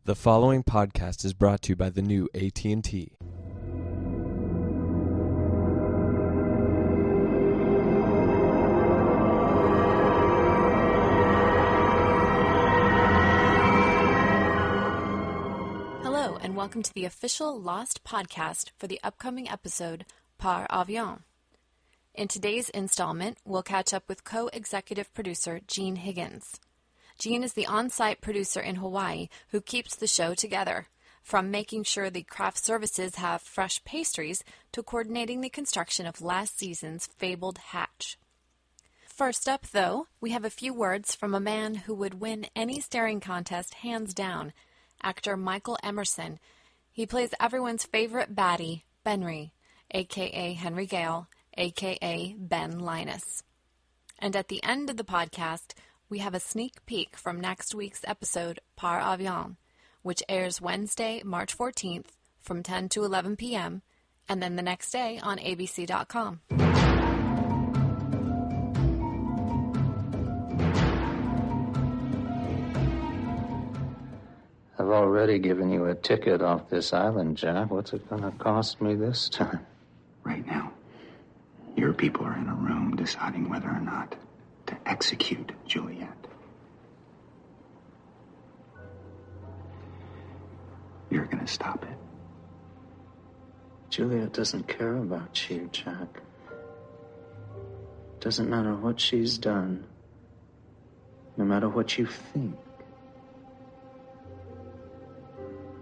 The following podcast is brought to you by the new AT&T. Hello, and welcome to the official Lost podcast for the upcoming episode, Par Avion. In today's installment, we'll catch up with co-executive producer Gene Higgins. Gene is the on-site producer in Hawaii who keeps the show together, from making sure the craft services have fresh pastries to coordinating the construction of last season's fabled hatch. First up, though, we have a few words from a man who would win any staring contest hands down, actor Michael Emerson. He plays everyone's favorite baddie, Benry, a.k.a. Henry Gale, a.k.a. Ben Linus. And at the end of the podcast, we have a sneak peek from next week's episode, Par Avion, which airs Wednesday, March 14th from 10 to 11 p.m., and then the next day on abc.com. I've already given you a ticket off this island, Jack. What's it gonna cost me this time? Right now, your people are in a room deciding whether or not to execute Juliet. You're gonna stop it. Juliet doesn't care about you, Jack. Doesn't matter what she's done. No matter what you think.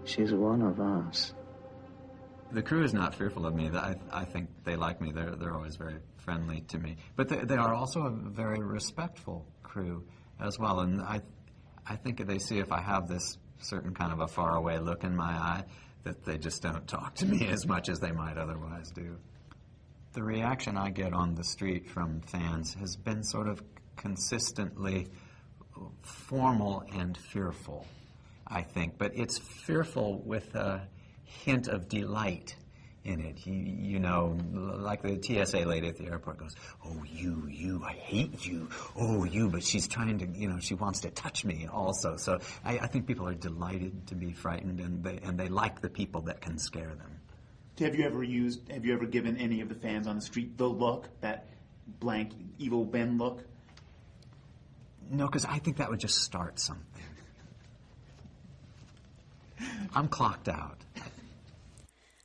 She's one of us. The crew is not fearful of me. I think they like me. They're always very friendly to me. But they are also a very respectful crew as well. And I think they see if I have this certain kind of a faraway look in my eye, that they just don't talk to me as much as they might otherwise do. The reaction I get on the street from fans has been sort of consistently formal and fearful, I think. But it's fearful with a hint of delight in it. You know, like the TSA lady at the airport goes, "Oh, you, I hate you. Oh, you," but she's trying to, she wants to touch me also. So I think people are delighted to be frightened, and they like the people that can scare them. Have you ever given any of the fans on the street the look, that blank, evil Ben look? No, because I think that would just start something. I'm clocked out.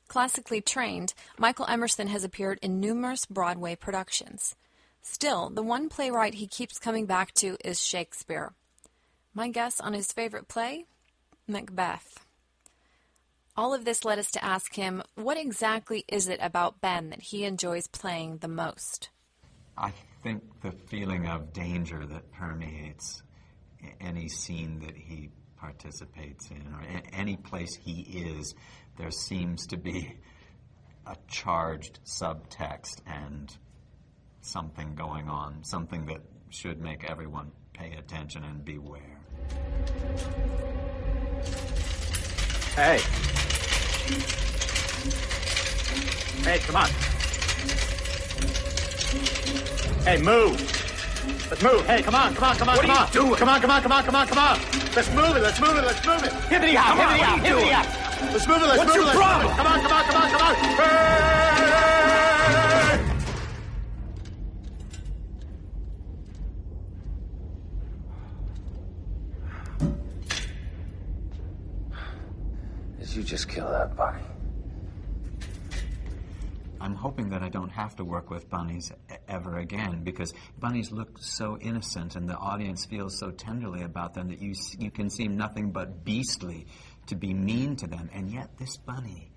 Classically trained, Michael Emerson has appeared in numerous Broadway productions. Still, the one playwright he keeps coming back to is Shakespeare. My guess on his favorite play? Macbeth. All of this led us to ask him, what exactly is it about Ben that he enjoys playing the most? I think the feeling of danger that permeates any scene that he participates in, or any place he is, there seems to be a charged subtext and something going on, something that should make everyone pay attention and beware. Hey, come on. Hey, move. Let's move. Hey, come on. What are you doing? Come on. Let's move it. Hippity hop. Let's move it. What's your problem? Come on. Hey! Did you just kill that bunny? I'm hoping that I don't have to work with bunnies ever again, because bunnies look so innocent and the audience feels so tenderly about them that you can seem nothing but beastly to be mean to them. And yet this bunny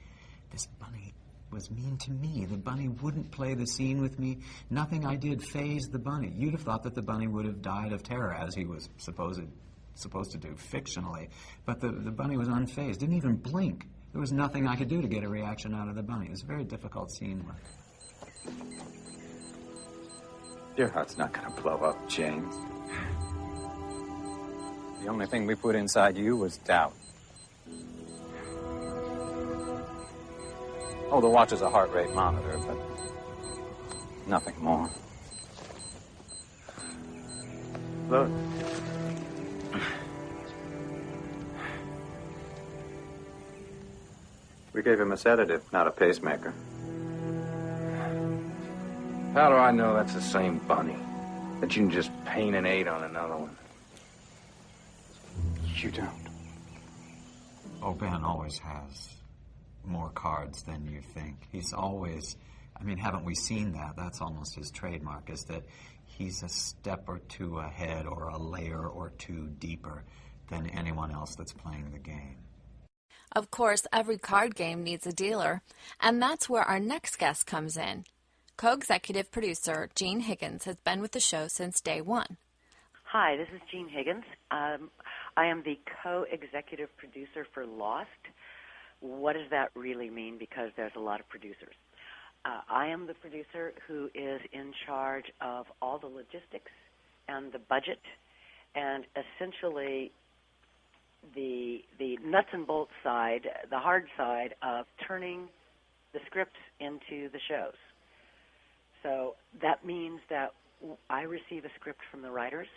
was mean to me. The bunny wouldn't play the scene with me. Nothing I did fazed the bunny. You'd have thought that the bunny would have died of terror, as he was supposed to do fictionally. But the bunny was unfazed, didn't even blink. There was nothing I could do to get a reaction out of the bunny. It was a very difficult scene work. Your heart's not gonna blow up, James. The only thing we put inside you was doubt. Oh, the watch is a heart rate monitor, but nothing more. Look. We gave him a sedative, not a pacemaker. How do I know that's the same bunny? That you can just paint an 8 on another one? You don't. Oh, Ben always has more cards than you think. He's always, I mean, haven't we seen that? That's almost his trademark, is that he's a step or two ahead or a layer or two deeper than anyone else that's playing the game. Of course, every card game needs a dealer, and that's where our next guest comes in. Co-executive producer Jean Higgins has been with the show since day one. Hi, this is Jean Higgins. I am the co-executive producer for Lost. What does that really mean? Because there's a lot of producers. I am the producer who is in charge of all the logistics and the budget and essentially the nuts and bolts side, the hard side of turning the scripts into the shows. So that means that I receive a script from the writers.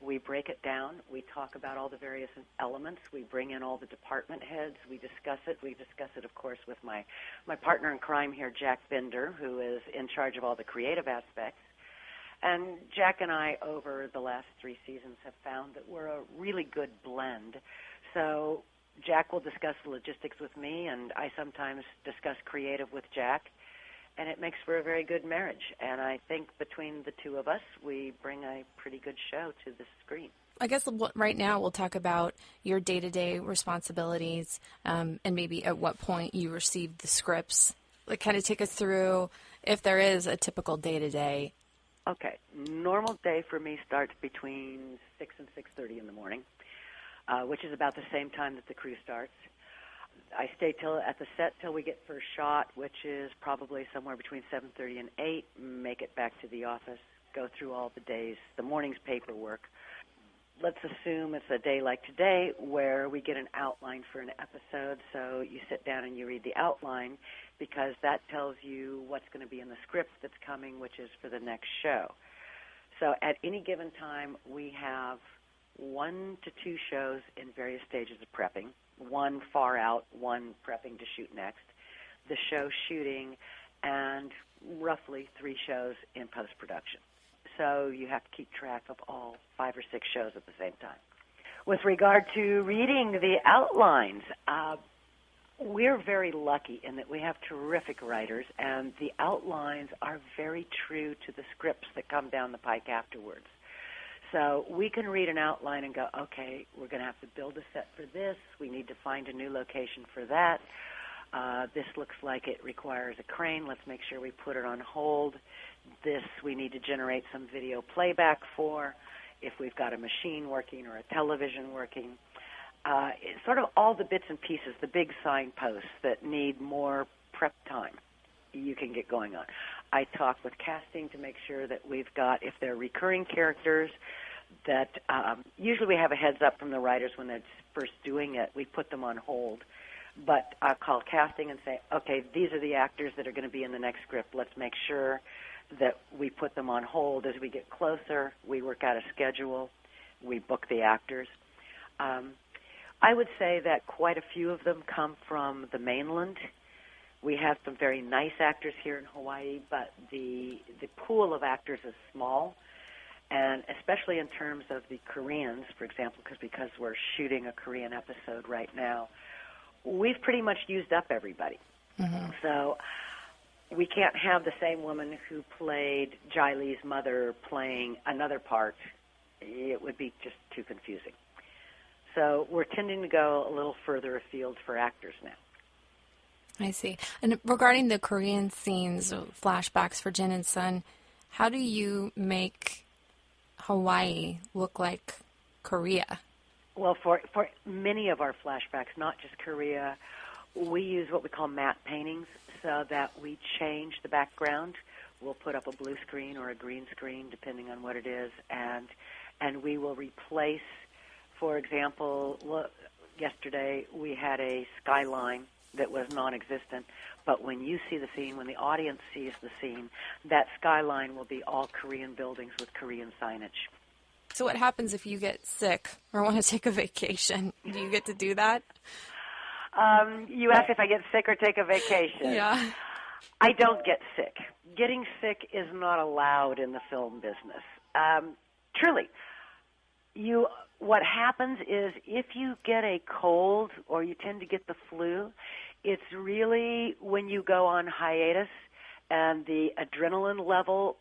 We break it down. We talk about all the various elements. We bring in all the department heads. We discuss it. We discuss it, of course, with my partner in crime here, Jack Bender, who is in charge of all the creative aspects. And Jack and I, over the last 3 seasons, have found that we're a really good blend. So Jack will discuss the logistics with me, and I sometimes discuss creative with Jack, and it makes for a very good marriage. And I think between the two of us, we bring a pretty good show to the screen. I guess right now we'll talk about your day-to-day responsibilities and maybe at what point you receive the scripts. Like, kind of take us through if there is a typical day-to-day. Okay. Normal day for me starts between 6 and 6:30 in the morning, which is about the same time that the crew starts. I stay at the set till we get first shot, which is probably somewhere between 7:30 and 8, make it back to the office, go through all the morning's paperwork. Let's assume it's a day like today where we get an outline for an episode, so you sit down and you read the outline because that tells you what's going to be in the script that's coming, which is for the next show. So at any given time, we have 1 to 2 shows in various stages of prepping, one far out, one prepping to shoot next, the show shooting, and roughly 3 shows in post-production. So you have to keep track of all 5 or 6 shows at the same time. With regard to reading the outlines, we're very lucky in that we have terrific writers, and the outlines are very true to the scripts that come down the pike afterwards. So we can read an outline and go, okay, we're going to have to build a set for this. We need to find a new location for that. This looks like it requires a crane. Let's make sure we put it on hold. This we need to generate some video playback for if we've got a machine working or a television working. It's sort of all the bits and pieces, the big signposts that need more prep time you can get going on. I talk with casting to make sure that we've got, if they're recurring characters, that usually we have a heads up from the writers when they're first doing it. We put them on hold. But I'll call casting and say, okay, these are the actors that are going to be in the next script. Let's make sure that we put them on hold. As we get closer, we work out a schedule. We book the actors. I would say that quite a few of them come from the mainland. We have some very nice actors here in Hawaii, but the pool of actors is small, and especially in terms of the Koreans, for example, because we're shooting a Korean episode right now, we've pretty much used up everybody. Mm-hmm. So we can't have the same woman who played Jai Lee's mother playing another part. It would be just too confusing. So we're tending to go a little further afield for actors now. I see. And regarding the Korean scenes, flashbacks for Jin and Sun, how do you make Hawaii look like Korea? Well, for many of our flashbacks, not just Korea, we use what we call matte paintings so that we change the background. We'll put up a blue screen or a green screen, depending on what it is, and we will replace, for example, yesterday we had a skyline that was non-existent, but when you see the scene, when the audience sees the scene, that skyline will be all Korean buildings with Korean signage. So what happens if you get sick or want to take a vacation? Do you get to do that? You asked if I get sick or take a vacation. Yeah. I don't get sick. Getting sick is not allowed in the film business. Truly, what happens is if you get a cold or you tend to get the flu, it's really when you go on hiatus and the adrenaline level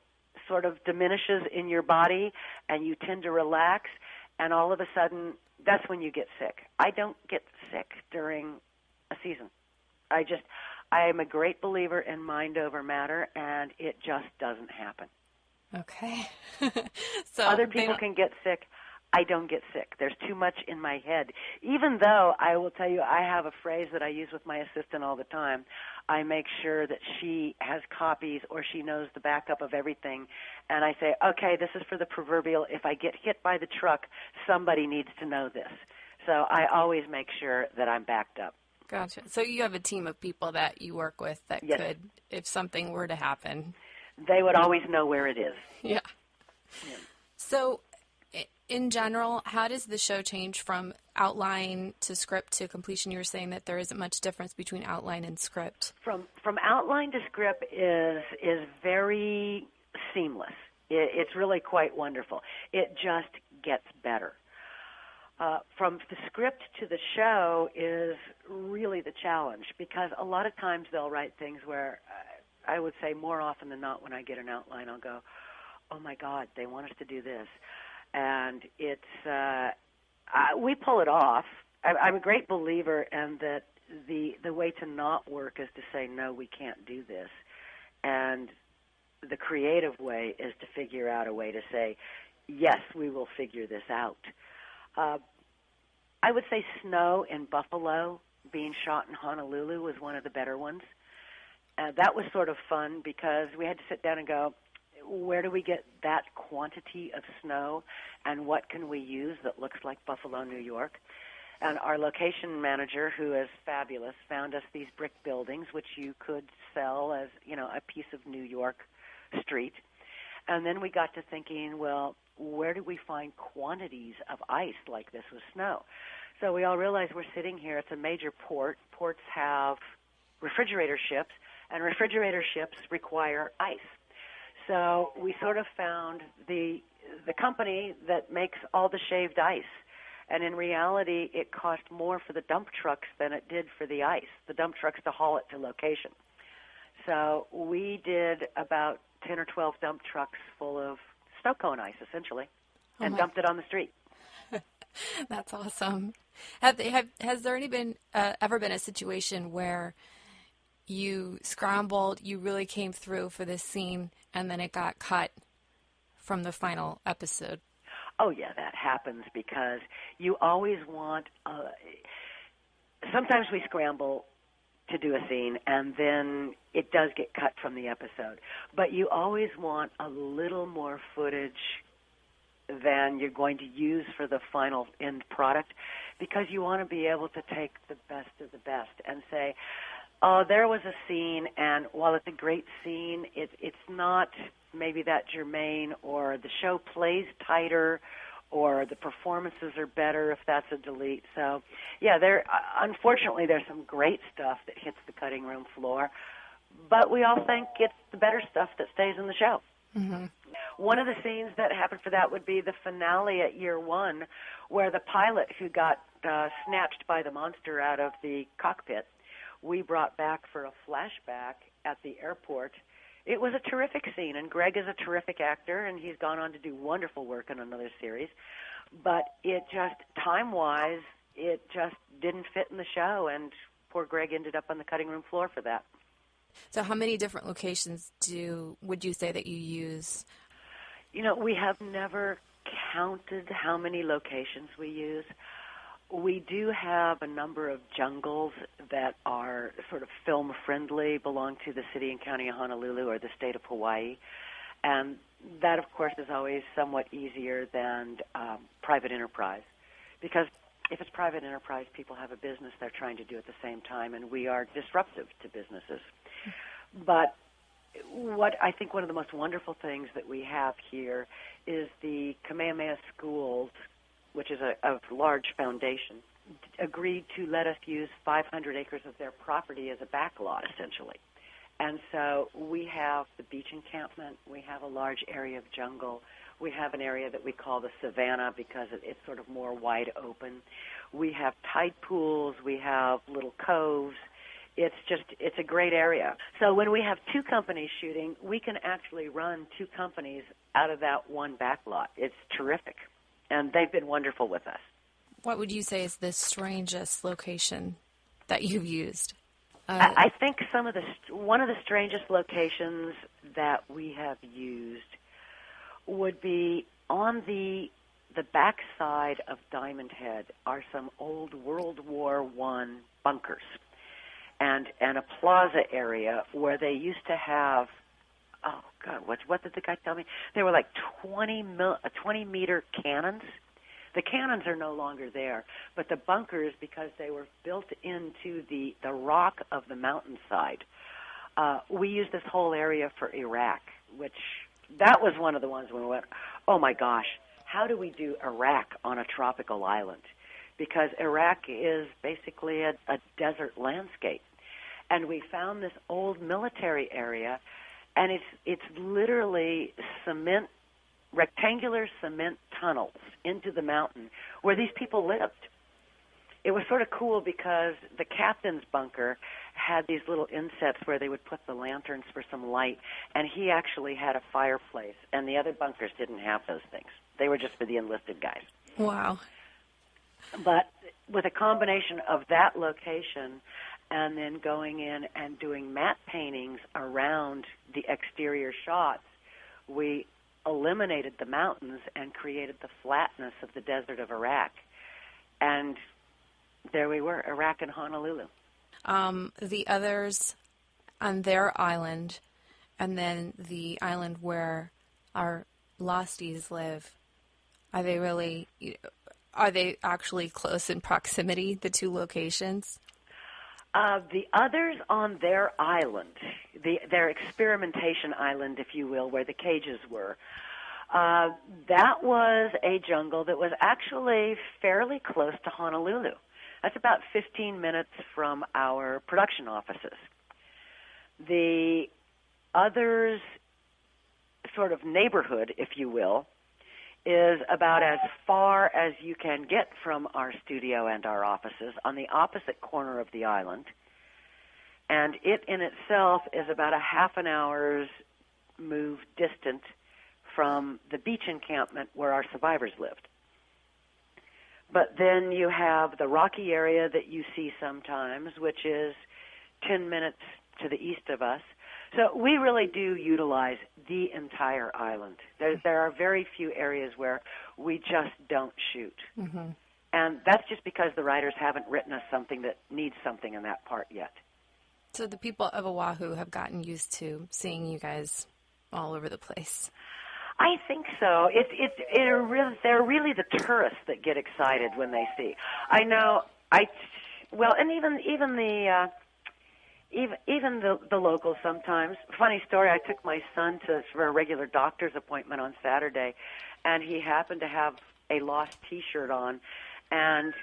sort of diminishes in your body and you tend to relax, and all of a sudden that's when you get sick. I don't get sick during a season. I am a great believer in mind over matter, and it just doesn't happen. Okay. So other people can get sick. I don't get sick. There's too much in my head. Even though I will tell you, I have a phrase that I use with my assistant all the time. I make sure that she has copies or she knows the backup of everything. And I say, okay, this is for the proverbial, if I get hit by the truck, somebody needs to know this. So I always make sure that I'm backed up. Gotcha. So you have a team of people that you work with that Yes. could, if something were to happen. They would always know where it is. Yeah. So in general, how does the show change from outline to script to completion? You were saying that there isn't much difference between outline and script. From outline to script is very seamless. It's really quite wonderful. It just gets better. From the script to the show is really the challenge, because a lot of times they'll write things where I would say more often than not when I get an outline, I'll go, oh my God, they want us to do this. And it's, we pull it off. I'm a great believer in that the way to not work is to say, no, we can't do this. And the creative way is to figure out a way to say, yes, we will figure this out. I would say Snow in Buffalo being shot in Honolulu was one of the better ones. That was sort of fun because we had to sit down and go, where do we get that quantity of snow and what can we use that looks like Buffalo, New York? And our location manager, who is fabulous, found us these brick buildings which you could sell as, a piece of New York street. And then we got to thinking, well, where do we find quantities of ice like this with snow? So we all realized we're sitting here. It's a major port. Ports have refrigerator ships, and refrigerator ships require ice. So we sort of found the company that makes all the shaved ice. And in reality, it cost more for the dump trucks than it did for the ice, the dump trucks to haul it to location. So we did about 10 or 12 dump trucks full of snow cone ice, essentially, and dumped it on the street. That's awesome. Has there ever been a situation where you scrambled, you really came through for this scene, and then it got cut from the final episode? Oh, yeah, that happens because you always want sometimes we scramble to do a scene, and then it does get cut from the episode. But you always want a little more footage than you're going to use for the final end product, because you want to be able to take the best of the best and say, oh, there was a scene, and while it's a great scene, it's not maybe that germane, or the show plays tighter, or the performances are better if that's a delete. So, yeah, unfortunately there's some great stuff that hits the cutting room floor, but we all think it's the better stuff that stays in the show. Mm-hmm. One of the scenes that happened for that would be the finale at year one, where the pilot who got snatched by the monster out of the cockpit, we brought back for a flashback at the airport. It was a terrific scene, and Greg is a terrific actor, and he's gone on to do wonderful work in another series. But it just, time-wise, it just didn't fit in the show, and poor Greg ended up on the cutting room floor for that. So how many different locations would you say that you use? We have never counted how many locations we use. We do have a number of jungles that are sort of film-friendly, belong to the city and county of Honolulu or the state of Hawaii. And that, of course, is always somewhat easier than private enterprise. Because if it's private enterprise, people have a business they're trying to do at the same time, and we are disruptive to businesses. But what I think one of the most wonderful things that we have here is the Kamehameha Schools, which is a large foundation agreed to let us use 500 acres of their property as a backlot, essentially. And so we have the beach encampment, we have a large area of jungle, we have an area that we call the savanna because it's sort of more wide open. We have tide pools, we have little coves. It's a great area. So when we have two companies shooting, we can actually run two companies out of that one backlot. It's terrific. And they've been wonderful with us. What would you say is the strangest location that you've used? I think one of the strangest locations that we have used would be on the backside of Diamond Head are some old World War I bunkers and a plaza area where they used to have, oh God, what did the guy tell me? They were like 20-meter cannons. The cannons are no longer there, but the bunkers, because they were built into the rock of the mountainside, we used this whole area for Iraq, which that was one of the ones when we went, oh my gosh, how do we do Iraq on a tropical island? Because Iraq is basically a desert landscape. And we found this old military area, and it's literally rectangular cement tunnels into the mountain where these people lived. It was sort of cool because the captain's bunker had these little insets where they would put the lanterns for some light, and he actually had a fireplace, and the other bunkers didn't have those things. They were just for the enlisted guys. Wow. But with a combination of that location and then going in and doing matte paintings around the exterior shots, we eliminated the mountains and created the flatness of the desert of Iraq. And there we were, Iraq and Honolulu. The others on their island, and then the island where our Losties live, are they actually close in proximity, the two locations? The others on their island, their experimentation island, if you will, where the cages were, that was a jungle that was actually fairly close to Honolulu. That's about 15 minutes from our production offices. The others' sort of neighborhood, if you will, is about as far as you can get from our studio and our offices on the opposite corner of the island. And it in itself is about a half an hour's move distant from the beach encampment where our survivors lived. But then you have the rocky area that you see sometimes, which is 10 minutes to the east of us. So we really do utilize the entire island. There are very few areas where we just don't shoot. Mm-hmm. And that's just because the writers haven't written us something that needs something in that part yet. So the people of Oahu have gotten used to seeing you guys all over the place. I think so. They're really the tourists that get excited when they see. I know. And even the locals sometimes. Funny story. I took my son for a regular doctor's appointment on Saturday, and he happened to have a Lost T-shirt on, and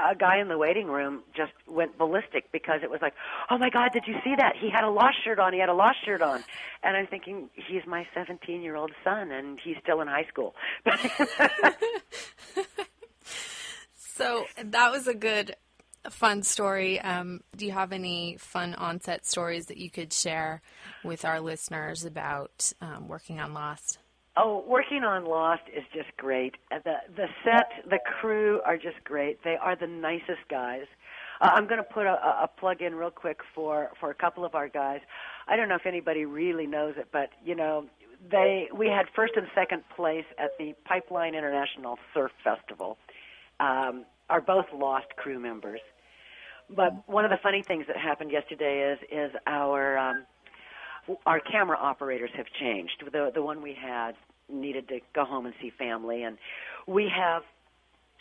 a guy in the waiting room just went ballistic because it was like, oh my God, did you see that? He had a Lost shirt on. And I'm thinking, he's my 17-year-old son, and he's still in high school. So that was a fun story. Do you have any fun on-set stories that you could share with our listeners about working on Lost? Oh, working on Lost is just great. The set, the crew are just great. They are the nicest guys. I'm going to put a plug in real quick for a couple of our guys. I don't know if anybody really knows it, but, we had first and second place at the Pipeline International Surf Festival, are both Lost crew members. But one of the funny things that happened yesterday is our camera operators have changed. The one we had needed to go home and see family, and we have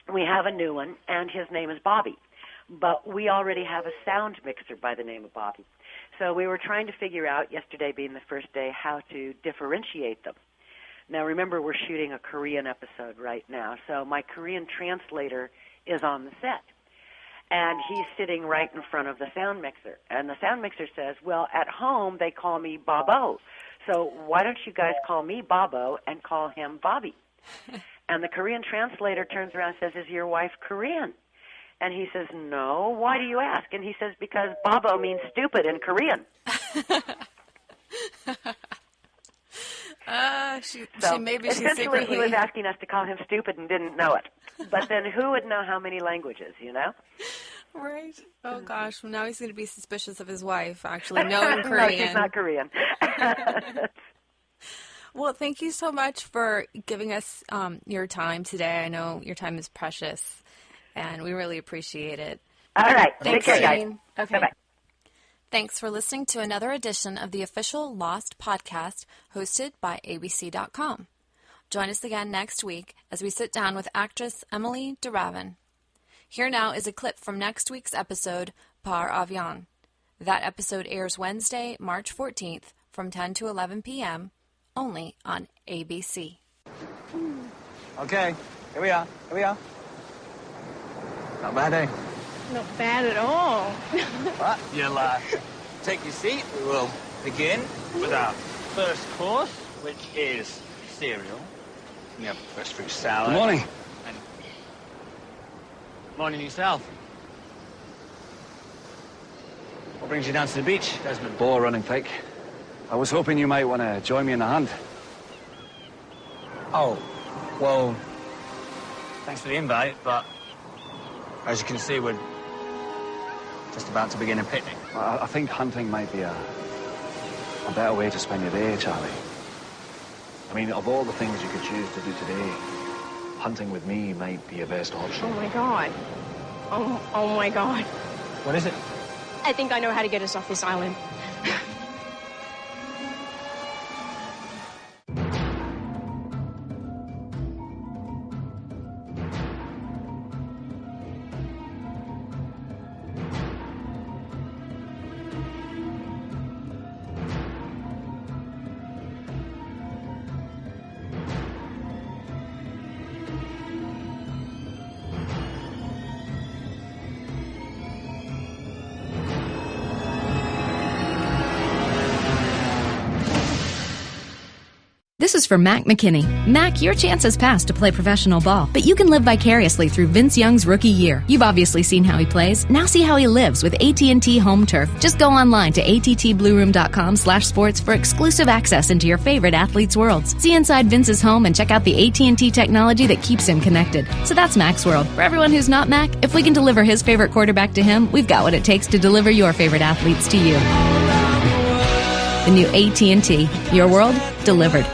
a new one, and his name is Bobby. But we already have a sound mixer by the name of Bobby. So we were trying to figure out, yesterday being the first day, how to differentiate them. Now remember, we're shooting a Korean episode right now, so my Korean translator is on the set. And he's sitting right in front of the sound mixer. And the sound mixer says, well, at home they call me Bobo. So why don't you guys call me Bobo and call him Bobby? And the Korean translator turns around and says, is your wife Korean? And he says, no. Why do you ask? And he says, because Bobo means stupid in Korean. Essentially, he was asking us to call him stupid and didn't know it. But then who would know how many languages, you know? Right. Oh, gosh. Well, now he's going to be suspicious of his wife, actually, knowing Korean. No, she's not Korean. Well, thank you so much for giving us your time today. I know your time is precious, and we really appreciate it. All right. Thanks, take care, Jane. guys. Okay. Bye-bye. Thanks for listening to another edition of the official Lost podcast hosted by ABC.com. Join us again next week as we sit down with actress Emily de Ravin. Here now is a clip from next week's episode, Par Avion. That episode airs Wednesday, March 14th from 10 to 11 p.m., only on ABC. Okay, here we are. Not bad, eh? Not bad at all. What? You'll take your seat. We will begin with our first course, which is cereal. We have fresh fruit salad. Good morning. And morning yourself. What brings you down to the beach, Desmond? Bull running, Pike. I was hoping you might want to join me in the hunt. Oh, well, thanks for the invite, but as you can see, we're just about to begin a picnic. I think hunting might be a better way to spend your day, Charlie. I mean, of all the things you could choose to do today, hunting with me might be your best option. Oh, my God. Oh, my God. What is it? I think I know how to get us off this island. This is for Mac McKinney. Mac, your chance has passed to play professional ball, but you can live vicariously through Vince Young's rookie year. You've obviously seen how he plays. Now see how he lives with AT&T Home Turf. Just go online to attblueroom.com/sports for exclusive access into your favorite athletes' worlds. See inside Vince's home and check out the AT&T technology that keeps him connected. So that's Mac's world. For everyone who's not Mac, if we can deliver his favorite quarterback to him, we've got what it takes to deliver your favorite athletes to you. The new AT&T. Your world delivered.